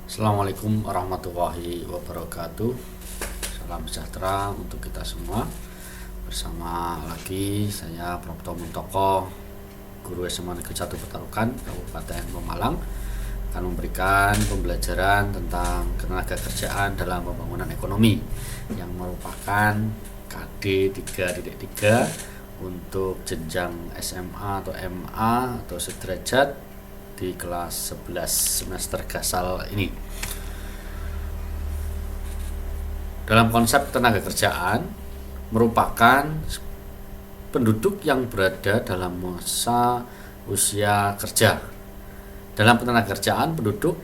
Assalamualaikum warahmatullahi wabarakatuh. Salam sejahtera untuk kita semua. Bersama lagi saya Prof. Muntoko, Guru SMA Negeri 1 Petarukan, Kabupaten Pemalang, akan memberikan pembelajaran tentang ketenaga kerjaan dalam pembangunan ekonomi yang merupakan KD 3.3 untuk jenjang SMA atau MA atau sederajat di kelas 11 semester gasal ini. Dalam konsep tenaga kerjaan merupakan penduduk yang berada dalam masa usia kerja. Dalam tenaga kerjaan, penduduk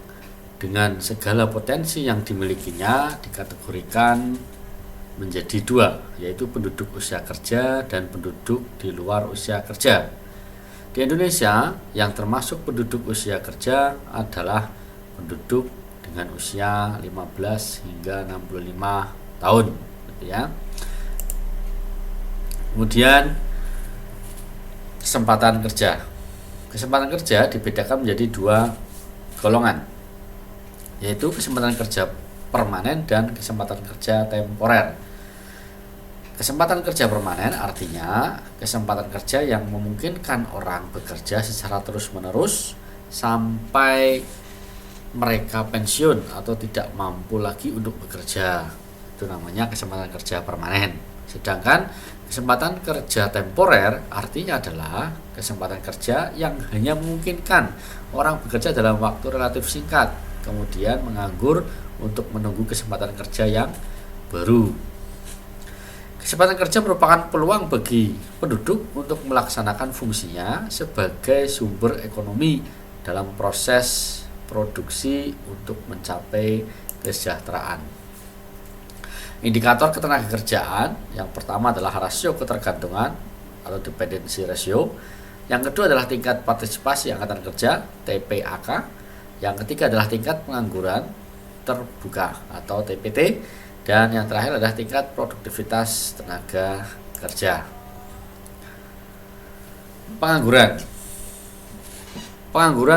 dengan segala potensi yang dimilikinya dikategorikan menjadi dua, yaitu penduduk usia kerja dan penduduk di luar usia kerja. Di Indonesia, yang termasuk penduduk usia kerja adalah penduduk dengan usia 15 hingga 65 tahun, gitu ya. Kemudian kesempatan kerja. Kesempatan kerja dibedakan menjadi dua golongan, yaitu kesempatan kerja permanen dan kesempatan kerja temporer. Kesempatan kerja permanen artinya kesempatan kerja yang memungkinkan orang bekerja secara terus-menerus sampai mereka pensiun atau tidak mampu lagi untuk bekerja. Itu namanya kesempatan kerja permanen. Sedangkan kesempatan kerja temporer artinya adalah kesempatan kerja yang hanya memungkinkan orang bekerja dalam waktu relatif singkat, kemudian menganggur untuk menunggu kesempatan kerja yang baru. Kesempatan kerja merupakan peluang bagi penduduk untuk melaksanakan fungsinya sebagai sumber ekonomi dalam proses produksi untuk mencapai kesejahteraan. Indikator ketenagakerjaan yang pertama adalah rasio ketergantungan atau dependency ratio. Yang kedua adalah tingkat partisipasi angkatan kerja TPAK. Yang ketiga adalah tingkat pengangguran terbuka atau TPT. Dan yang terakhir adalah tingkat produktivitas tenaga kerja. Pengangguran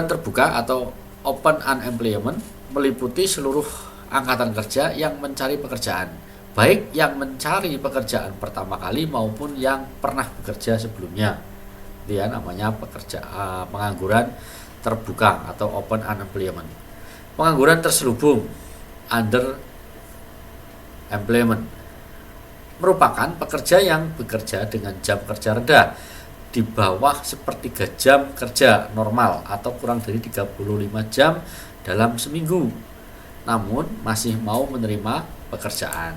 terbuka atau open unemployment meliputi seluruh angkatan kerja yang mencari pekerjaan, baik yang mencari pekerjaan pertama kali maupun yang pernah bekerja sebelumnya. Dia namanya pengangguran terbuka atau open unemployment. Pengangguran terselubung under employment merupakan pekerja yang bekerja dengan jam kerja rendah di bawah sepertiga jam kerja normal atau kurang dari 35 jam dalam seminggu, namun masih mau menerima pekerjaan.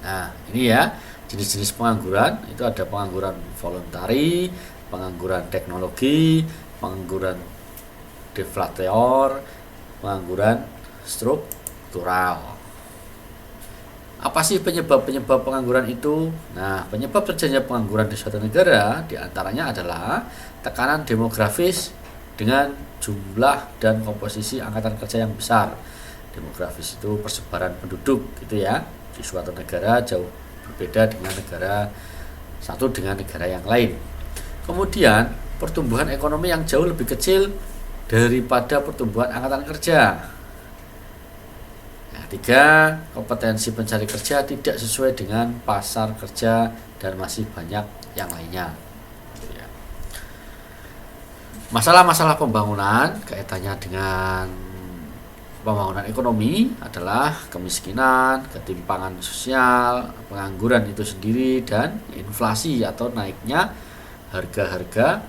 Nah, ini ya jenis-jenis pengangguran. Itu ada pengangguran voluntari, pengangguran teknologi, pengangguran deflator, pengangguran struktural. Apa sih penyebab pengangguran itu? Nah, penyebab terjadinya pengangguran di suatu negara diantaranya adalah tekanan demografis dengan jumlah dan komposisi angkatan kerja yang besar. Demografis itu persebaran penduduk, gitu ya. Di suatu negara jauh berbeda dengan negara satu dengan negara yang lain. Kemudian pertumbuhan ekonomi yang jauh lebih kecil daripada pertumbuhan angkatan kerja. Tiga, kompetensi pencari kerja tidak sesuai dengan pasar kerja dan masih banyak yang lainnya. Masalah-masalah pembangunan kaitannya dengan pembangunan ekonomi adalah kemiskinan, ketimpangan sosial, pengangguran itu sendiri, dan inflasi atau naiknya harga-harga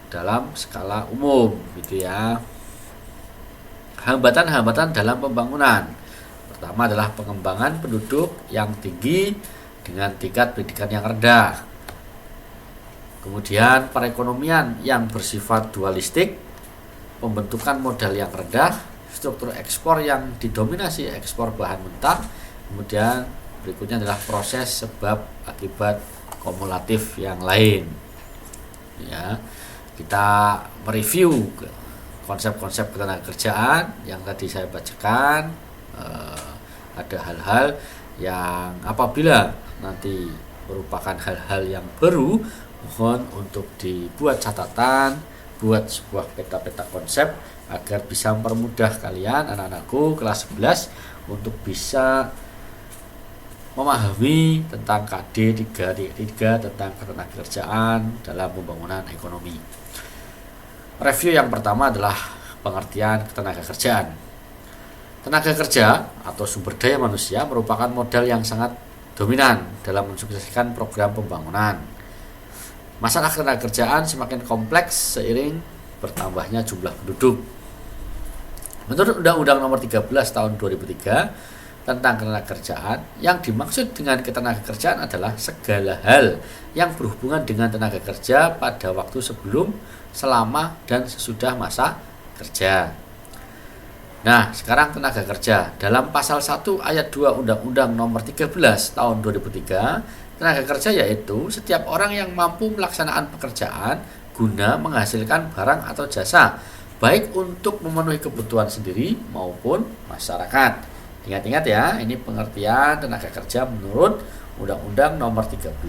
dalam skala umum, gitu ya. Hambatan-hambatan dalam pembangunan. Pertama adalah pengembangan penduduk yang tinggi dengan tingkat pendidikan yang rendah. Kemudian perekonomian yang bersifat dualistik, pembentukan modal yang rendah, struktur ekspor yang didominasi ekspor bahan mentah. Kemudian berikutnya adalah proses sebab akibat kumulatif yang lain. Ya, kita mereview konsep-konsep ketenagakerjaan yang tadi saya bacakan. Ada hal-hal yang apabila nanti merupakan hal-hal yang baru, mohon untuk dibuat catatan buat sebuah peta-peta konsep agar bisa mempermudah kalian anak-anakku kelas 11 untuk bisa memahami tentang KD 3 tentang ketenagakerjaan dalam pembangunan ekonomi. Review yang pertama adalah pengertian ketenagakerjaan. Tenaga kerja atau sumber daya manusia merupakan modal yang sangat dominan dalam mensukseskan program pembangunan. Masalah ketenagakerjaan semakin kompleks seiring bertambahnya jumlah penduduk. Menurut Undang-Undang Nomor 13 Tahun 2003 tentang ketenagakerjaan, yang dimaksud dengan ketenagakerjaan adalah segala hal yang berhubungan dengan tenaga kerja pada waktu sebelum, selama, dan sesudah masa kerja. Nah, sekarang tenaga kerja. Dalam pasal 1 ayat 2 Undang-Undang Nomor 13 Tahun 2003, tenaga kerja yaitu setiap orang yang mampu melaksanakan pekerjaan guna menghasilkan barang atau jasa, baik untuk memenuhi kebutuhan sendiri maupun masyarakat. Ingat-ingat ya, ini pengertian tenaga kerja menurut Undang-Undang Nomor 13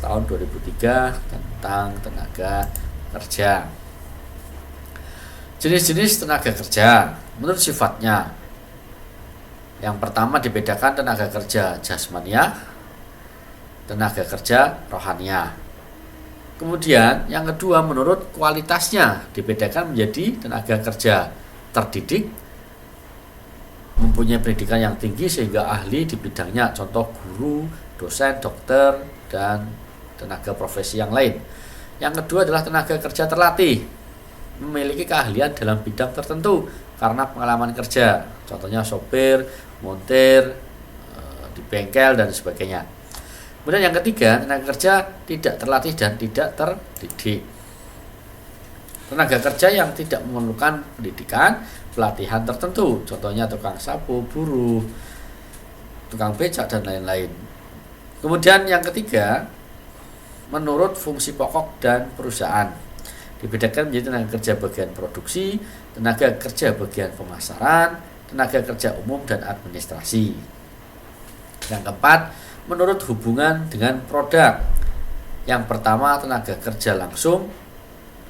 Tahun 2003 tentang tenaga kerja. Jenis-jenis tenaga kerja menurut sifatnya. Yang pertama dibedakan tenaga kerja jasmaniah, tenaga kerja rohaniah. Kemudian yang kedua menurut kualitasnya dibedakan menjadi tenaga kerja terdidik, mempunyai pendidikan yang tinggi sehingga ahli di bidangnya, contoh guru, dosen, dokter, dan tenaga profesi yang lain. Yang kedua adalah tenaga kerja terlatih, memiliki keahlian dalam bidang tertentu karena pengalaman kerja, contohnya sopir, montir, di bengkel, dan sebagainya. Kemudian yang ketiga, tenaga kerja tidak terlatih dan tidak terdidik. Tenaga kerja yang tidak memerlukan pendidikan, pelatihan tertentu, contohnya tukang sapu, buruh, tukang becak, dan lain-lain. Kemudian yang ketiga, menurut fungsi pokok dan perusahaan, dibedakan menjadi tenaga kerja bagian produksi, tenaga kerja bagian pemasaran, tenaga kerja umum, dan administrasi. Yang keempat, menurut hubungan dengan produk. Yang pertama, tenaga kerja langsung.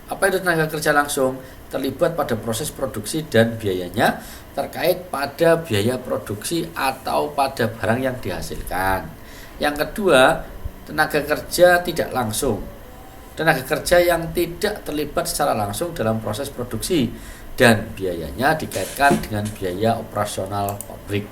Apa itu tenaga kerja langsung? Terlibat pada proses produksi dan biayanya terkait pada biaya produksi atau pada barang yang dihasilkan. Yang kedua, tenaga kerja tidak langsung. Tenaga kerja yang tidak terlibat secara langsung dalam proses produksi dan biayanya dikaitkan dengan biaya operasional pabrik.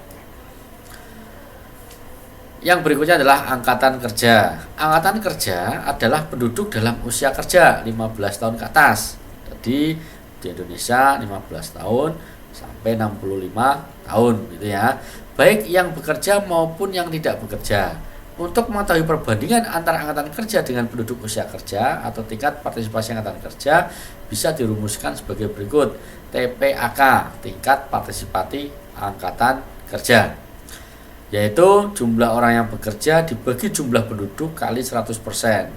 Yang berikutnya adalah angkatan kerja. Angkatan kerja adalah penduduk dalam usia kerja 15 tahun ke atas. Jadi di Indonesia 15 tahun sampai 65 tahun gitu ya. Baik yang bekerja maupun yang tidak bekerja. Untuk mengetahui perbandingan antara angkatan kerja dengan penduduk usia kerja atau tingkat partisipasi angkatan kerja bisa dirumuskan sebagai berikut. TPAK, tingkat partisipasi angkatan kerja, yaitu jumlah orang yang bekerja dibagi jumlah penduduk kali 100%.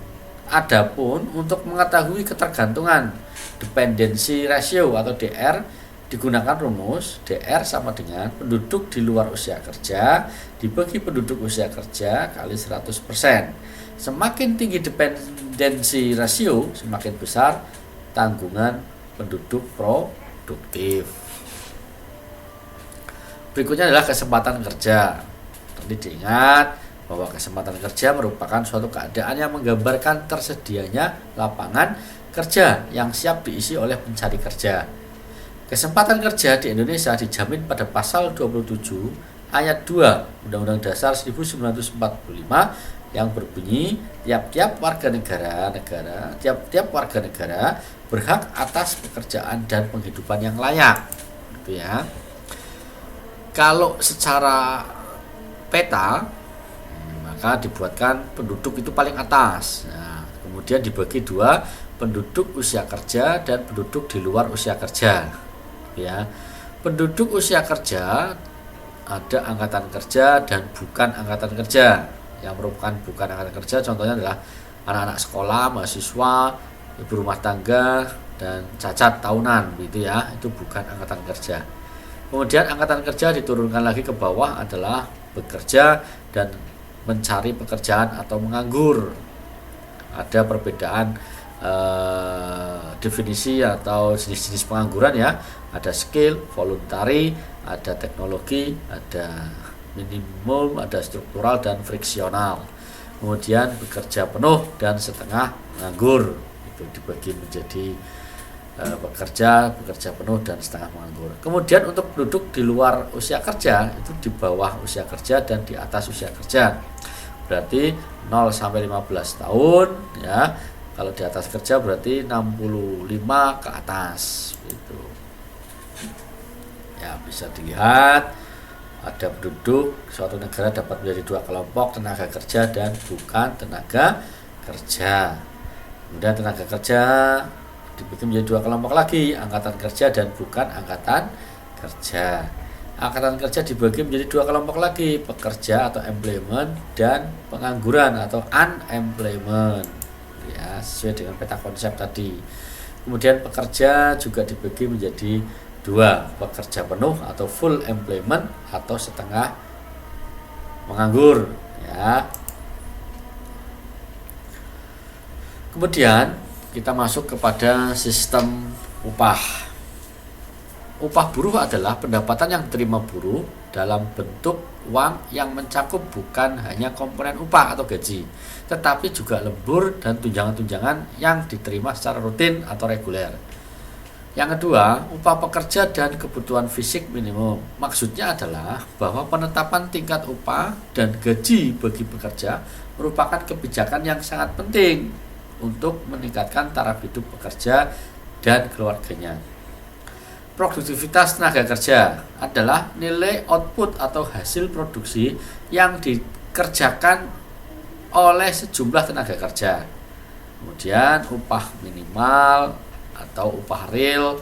Adapun untuk mengetahui ketergantungan dependency ratio atau DR, digunakan rumus DR sama dengan penduduk di luar usia kerja dibagi penduduk usia kerja kali 100%. Semakin tinggi dependency ratio, semakin besar tanggungan penduduk produktif. Berikutnya adalah kesempatan kerja. Tadi diingat bahwa kesempatan kerja merupakan suatu keadaan yang menggambarkan tersedianya lapangan kerja yang siap diisi oleh pencari kerja. Kesempatan kerja di Indonesia dijamin pada pasal 27 ayat 2 Undang-Undang Dasar 1945 yang berbunyi tiap-tiap warga negara berhak atas pekerjaan dan penghidupan yang layak. Gitu ya. Kalau secara peta maka dibuatkan penduduk itu paling atas. Nah, kemudian dibagi dua, penduduk usia kerja dan penduduk di luar usia kerja. Ya, penduduk usia kerja ada angkatan kerja dan bukan angkatan kerja. Yang merupakan bukan angkatan kerja contohnya adalah anak-anak sekolah, mahasiswa, ibu rumah tangga, dan cacat tahunan, gitu ya. Itu bukan angkatan kerja. Kemudian angkatan kerja diturunkan lagi ke bawah adalah bekerja dan mencari pekerjaan atau menganggur. Ada perbedaan definisi atau jenis-jenis pengangguran ya. Ada skill, voluntary, ada teknologi, ada minimum, ada struktural dan friksional. Kemudian bekerja penuh dan setengah menganggur. Itu dibagi menjadi bekerja penuh dan setengah menganggur. Kemudian untuk penduduk di luar usia kerja itu di bawah usia kerja dan di atas usia kerja. Berarti 0 sampai 15 tahun ya. Kalau di atas kerja berarti 65 ke atas gitu. Ya, bisa dilihat ada penduduk suatu negara dapat menjadi dua kelompok, tenaga kerja dan bukan tenaga kerja. Kemudian tenaga kerja dibagi menjadi dua kelompok lagi, angkatan kerja dan bukan angkatan kerja. Angkatan kerja dibagi menjadi dua kelompok lagi, pekerja atau employment dan pengangguran atau unemployment. Ya, sesuai dengan peta konsep tadi. Kemudian pekerja juga dibagi menjadi dua, pekerja penuh atau full employment atau setengah menganggur ya. Kemudian kita masuk kepada sistem upah. Upah buruh adalah pendapatan yang diterima buruh dalam bentuk uang yang mencakup bukan hanya komponen upah atau gaji, tetapi juga lembur dan tunjangan-tunjangan yang diterima secara rutin atau reguler. Yang kedua, upah pekerja dan kebutuhan fisik minimum. Maksudnya adalah bahwa penetapan tingkat upah dan gaji bagi pekerja merupakan kebijakan yang sangat penting untuk meningkatkan taraf hidup pekerja dan keluarganya. Produktivitas tenaga kerja adalah nilai output atau hasil produksi yang dikerjakan oleh sejumlah tenaga kerja. Kemudian upah minimal atau upah real,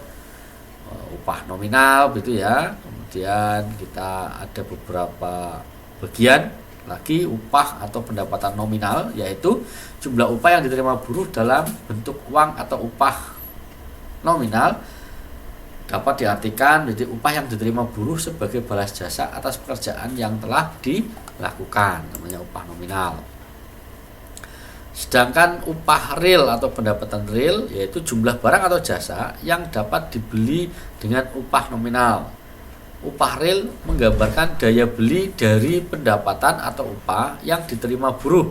upah nominal gitu ya. Kemudian kita ada beberapa bagian lagi upah atau pendapatan nominal, yaitu jumlah upah yang diterima buruh dalam bentuk uang atau upah nominal dapat diartikan menjadi upah yang diterima buruh sebagai balas jasa atas pekerjaan yang telah dilakukan, namanya upah nominal. Sedangkan upah real atau pendapatan real yaitu jumlah barang atau jasa yang dapat dibeli dengan upah nominal. Upah real menggambarkan daya beli dari pendapatan atau upah yang diterima buruh.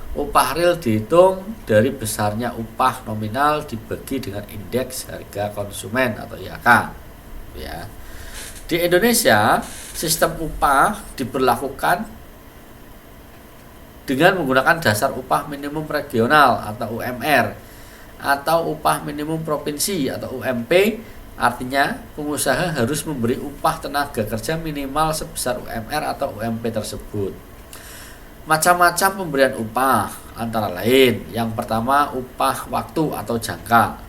Upah real dihitung dari besarnya upah nominal dibagi dengan indeks harga konsumen atau IHK. Ya. Di Indonesia, sistem upah diberlakukan dengan menggunakan dasar upah minimum regional atau UMR atau upah minimum provinsi atau UMP. Artinya pengusaha harus memberi upah tenaga kerja minimal sebesar UMR atau UMP tersebut. Macam-macam pemberian upah antara lain. Yang pertama, upah waktu atau jangka.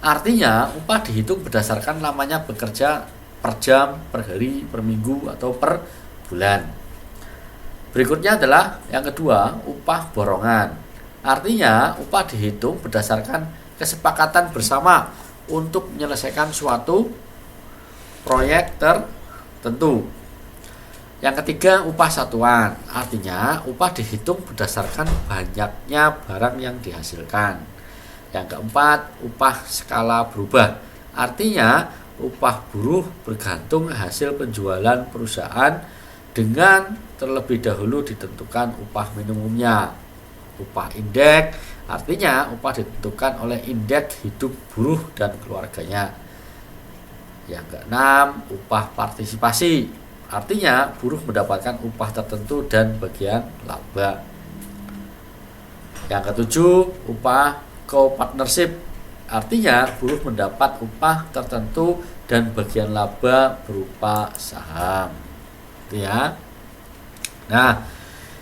Artinya upah dihitung berdasarkan lamanya bekerja per jam, per hari, per minggu atau per bulan. Berikutnya adalah yang kedua, upah borongan. Artinya upah dihitung berdasarkan kesepakatan bersama untuk menyelesaikan suatu proyek tertentu. Yang ketiga, upah satuan. Artinya upah dihitung berdasarkan banyaknya barang yang dihasilkan. Yang keempat, upah skala berubah. Artinya upah buruh bergantung hasil penjualan perusahaan dengan terlebih dahulu ditentukan upah minimumnya. Upah indeks, artinya upah ditentukan oleh indeks hidup buruh dan keluarganya. Yang keenam, upah partisipasi, artinya buruh mendapatkan upah tertentu dan bagian laba. Yang ketujuh, upah co-partnership, artinya buruh mendapat upah tertentu dan bagian laba berupa saham. Itu ya. Nah,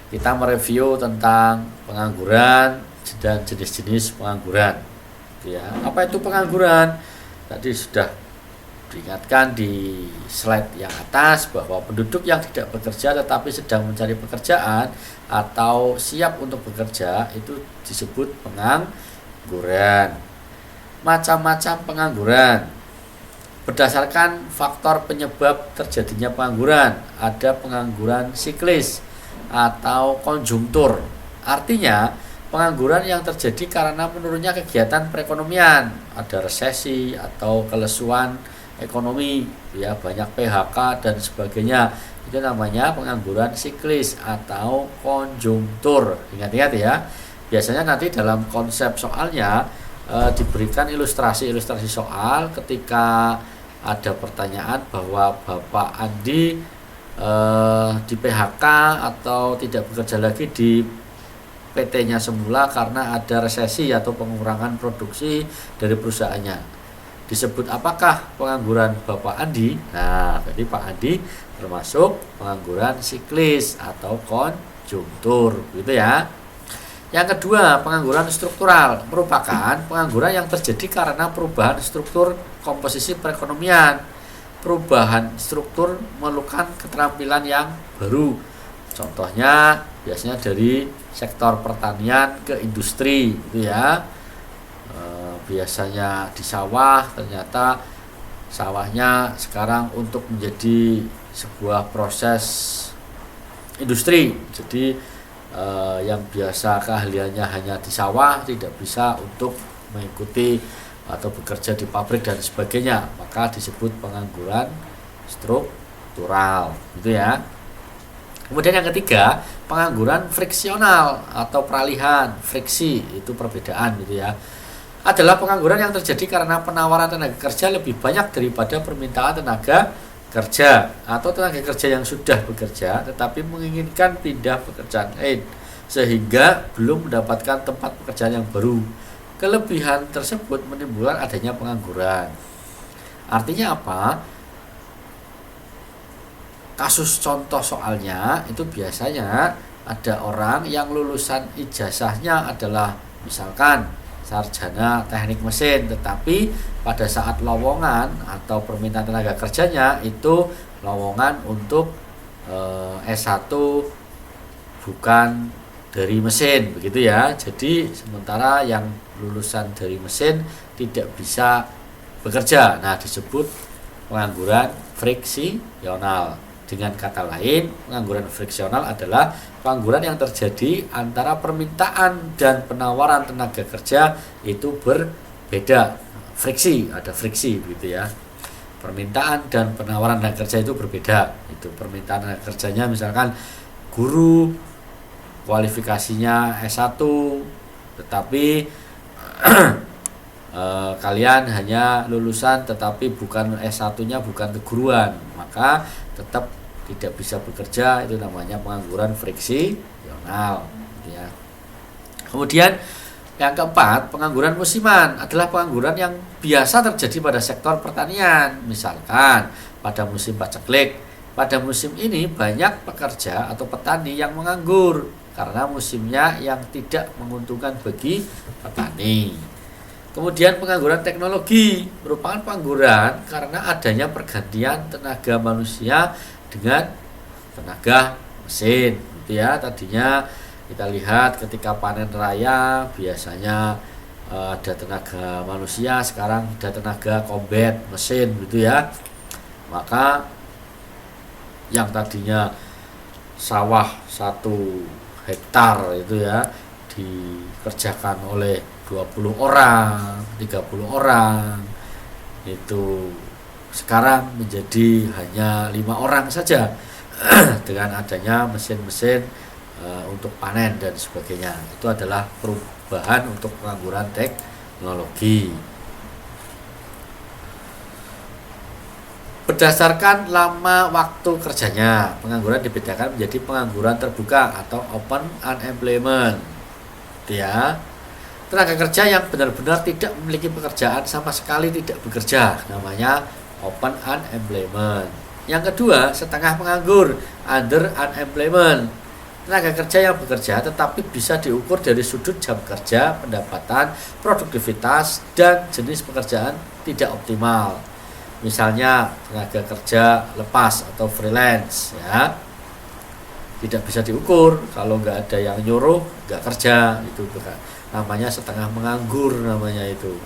kita mereview tentang pengangguran dan jenis-jenis pengangguran. Itu ya. Apa itu pengangguran? Tadi sudah diingatkan di slide yang atas bahwa penduduk yang tidak bekerja tetapi sedang mencari pekerjaan atau siap untuk bekerja itu disebut pengangguran. Macam-macam pengangguran. Berdasarkan faktor penyebab terjadinya pengangguran, ada pengangguran siklis atau konjungtur. Artinya, pengangguran yang terjadi karena menurunnya kegiatan perekonomian, ada resesi atau kelesuan ekonomi, ya banyak PHK dan sebagainya. Itu namanya pengangguran siklis atau konjungtur. Ingat-ingat ya. Biasanya nanti dalam konsep soalnya diberikan ilustrasi soal ketika ada pertanyaan bahwa Bapak Andi di PHK atau tidak bekerja lagi di PT-nya semula karena ada resesi atau pengurangan produksi dari perusahaannya. Disebut apakah pengangguran Bapak Andi? Nah, berarti Pak Andi termasuk pengangguran siklis atau konjungtur, gitu ya. Yang kedua, pengangguran struktural merupakan pengangguran yang terjadi karena perubahan struktur komposisi perekonomian. Perubahan struktur memerlukan keterampilan yang baru. Contohnya biasanya dari sektor pertanian ke industri, gitu ya. Biasanya di sawah, ternyata sawahnya sekarang untuk menjadi sebuah proses industri. Jadi yang biasa keahliannya hanya di sawah tidak bisa untuk mengikuti atau bekerja di pabrik dan sebagainya, maka disebut pengangguran struktural, gitu ya. Kemudian yang ketiga, pengangguran friksional atau peralihan, friksi, itu perbedaan, gitu ya. Adalah pengangguran yang terjadi karena penawaran tenaga kerja lebih banyak daripada permintaan tenaga kerja, atau tenaga kerja yang sudah bekerja tetapi menginginkan pindah pekerjaan lain sehingga belum mendapatkan tempat pekerjaan yang baru. Kelebihan tersebut menimbulkan adanya pengangguran. Artinya apa? Kasus contoh soalnya itu biasanya ada orang yang lulusan ijazahnya adalah misalkan sarjana teknik mesin, tetapi pada saat lowongan atau permintaan tenaga kerjanya itu lowongan untuk S1 bukan dari mesin, begitu ya. Jadi sementara yang lulusan dari mesin tidak bisa bekerja. Nah, disebut pengangguran friksional. Dengan kata lain, pengangguran friksional adalah pengangguran yang terjadi antara permintaan dan penawaran tenaga kerja itu berbeda. Friksi, ada friksi, begitu ya. Permintaan dan penawaran tenaga kerja itu berbeda. Itu permintaan tenaga kerjanya misalkan guru, kualifikasinya S1, tetapi kalian hanya lulusan tetapi bukan S1-nya bukan keguruan, maka tetap tidak bisa bekerja. Itu namanya pengangguran friksional, ya. Kemudian yang keempat, pengangguran musiman adalah pengangguran yang biasa terjadi pada sektor pertanian. Misalkan pada musim paceklik, pada musim ini banyak pekerja atau petani yang menganggur karena musimnya yang tidak menguntungkan bagi petani. Kemudian pengangguran teknologi merupakan pengangguran karena adanya pergantian tenaga manusia dengan tenaga mesin, gitu ya. Tadinya kita lihat ketika panen raya biasanya ada tenaga manusia, sekarang ada tenaga combat mesin, gitu ya. Maka yang tadinya sawah 1 hektar itu ya dikerjakan oleh 20 orang, 30 orang, itu sekarang menjadi hanya 5 orang saja dengan adanya mesin-mesin untuk panen dan sebagainya. Itu adalah perubahan untuk pengangguran teknologi. Berdasarkan lama waktu kerjanya, pengangguran dibedakan menjadi pengangguran terbuka atau open unemployment, ya. Tenaga kerja yang benar-benar tidak memiliki pekerjaan sama sekali tidak bekerja, namanya open unemployment. Yang kedua, setengah penganggur, under unemployment. Tenaga kerja yang bekerja tetapi bisa diukur dari sudut jam kerja, pendapatan, produktivitas, dan jenis pekerjaan tidak optimal. Misalnya tenaga kerja lepas atau freelance, ya, tidak bisa diukur. Kalau nggak ada yang nyuruh, nggak kerja, itu namanya setengah menganggur, namanya itu,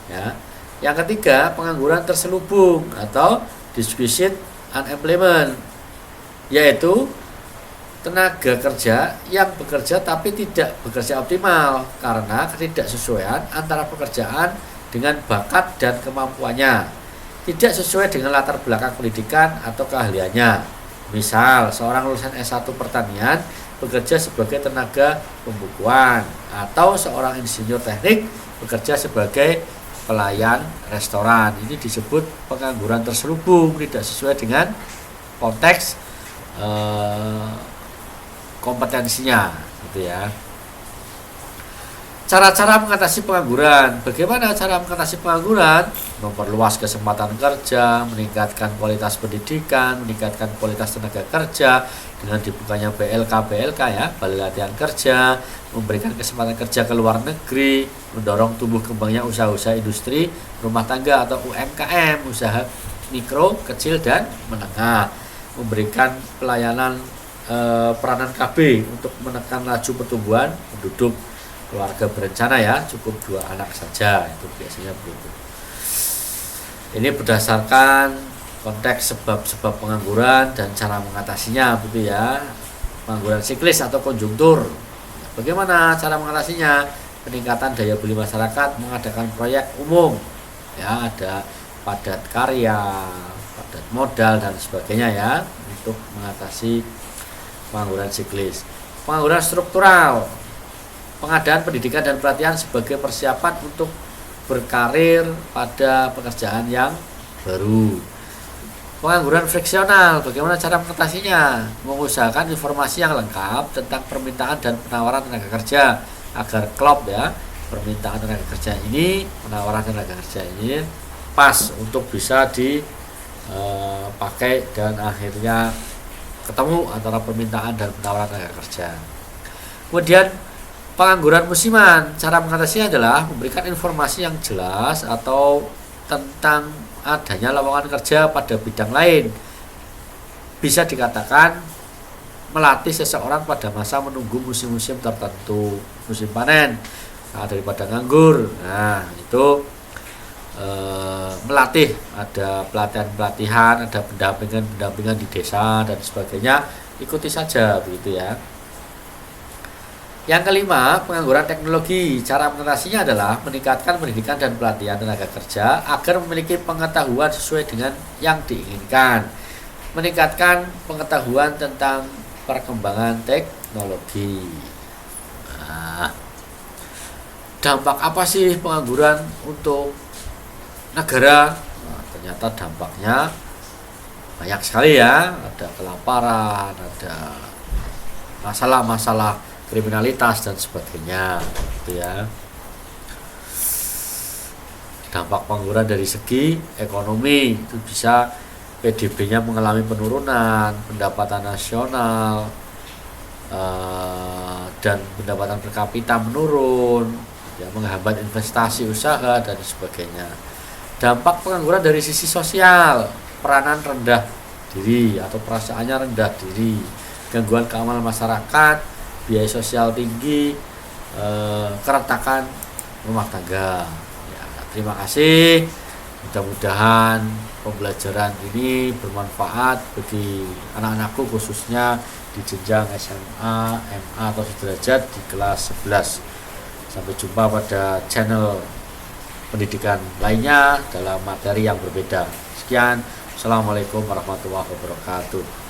ya. Yang ketiga, pengangguran terselubung atau disguised unemployment, yaitu tenaga kerja yang bekerja tapi tidak bekerja optimal karena ketidaksesuaian antara pekerjaan dengan bakat dan kemampuannya, tidak sesuai dengan latar belakang pendidikan atau keahliannya. Misal, seorang lulusan S1 pertanian bekerja sebagai tenaga pembukuan, atau seorang insinyur teknik bekerja sebagai pelayan restoran. Ini disebut pengangguran terselubung, tidak sesuai dengan konteks kompetensinya, gitu ya. Cara-cara mengatasi pengangguran. Bagaimana cara mengatasi pengangguran? Memperluas kesempatan kerja, meningkatkan kualitas pendidikan, meningkatkan kualitas tenaga kerja dengan dibukanya BLK ya, Balai Latihan Kerja, memberikan kesempatan kerja ke luar negeri, mendorong tumbuh kembangnya usaha-usaha industri, rumah tangga atau UMKM, usaha mikro, kecil dan menengah, memberikan pelayanan peranan KB untuk menekan laju pertumbuhan penduduk. Keluarga berencana ya, cukup 2 anak saja, itu biasanya begitu. Ini berdasarkan konteks sebab-sebab pengangguran dan cara mengatasinya, begitu ya. Pengangguran siklis atau konjungtur. Bagaimana cara mengatasinya? Peningkatan daya beli masyarakat, mengadakan proyek umum, ya, ada padat karya, padat modal dan sebagainya ya, untuk mengatasi pengangguran siklis. Pengangguran struktural, pengadaan pendidikan dan pelatihan sebagai persiapan untuk berkarir pada pekerjaan yang baru. Pengangguran friksional, bagaimana cara mengatasinya? Mengusahakan informasi yang lengkap tentang permintaan dan penawaran tenaga kerja agar klop ya, permintaan tenaga kerja ini, penawaran tenaga kerja ini pas untuk bisa dipakai dan akhirnya ketemu antara permintaan dan penawaran tenaga kerja. Kemudian pengangguran musiman, cara mengatasinya adalah memberikan informasi yang jelas atau tentang adanya lowongan kerja pada bidang lain. Bisa dikatakan melatih seseorang pada masa menunggu musim-musim tertentu, musim panen, daripada nganggur. Nah, itu melatih, ada pelatihan-pelatihan, ada pendampingan di desa dan sebagainya, ikuti saja begitu ya. Yang kelima, pengangguran teknologi. Cara mengatasinya adalah meningkatkan pendidikan dan pelatihan tenaga kerja agar memiliki pengetahuan sesuai dengan yang diinginkan. Meningkatkan pengetahuan tentang perkembangan teknologi. Nah, dampak apa sih pengangguran untuk negara? Nah, ternyata dampaknya banyak sekali ya. Ada kelaparan, ada masalah-masalah kriminalitas dan sebagainya, gitu ya. Dampak pengangguran dari segi ekonomi itu bisa PDB-nya mengalami penurunan, pendapatan nasional dan pendapatan per kapita menurun, ya, menghambat investasi usaha dan sebagainya. Dampak pengangguran dari sisi sosial, peranan rendah diri atau perasaannya rendah diri, gangguan keamanan masyarakat, biaya sosial tinggi, keretakan rumah tangga. Ya, terima kasih. Mudah-mudahan pembelajaran ini bermanfaat bagi anak-anakku, khususnya di jenjang SMA, MA atau sederajat di kelas 11. Sampai jumpa pada channel pendidikan lainnya dalam materi yang berbeda. Sekian, Assalamualaikum warahmatullahi wabarakatuh.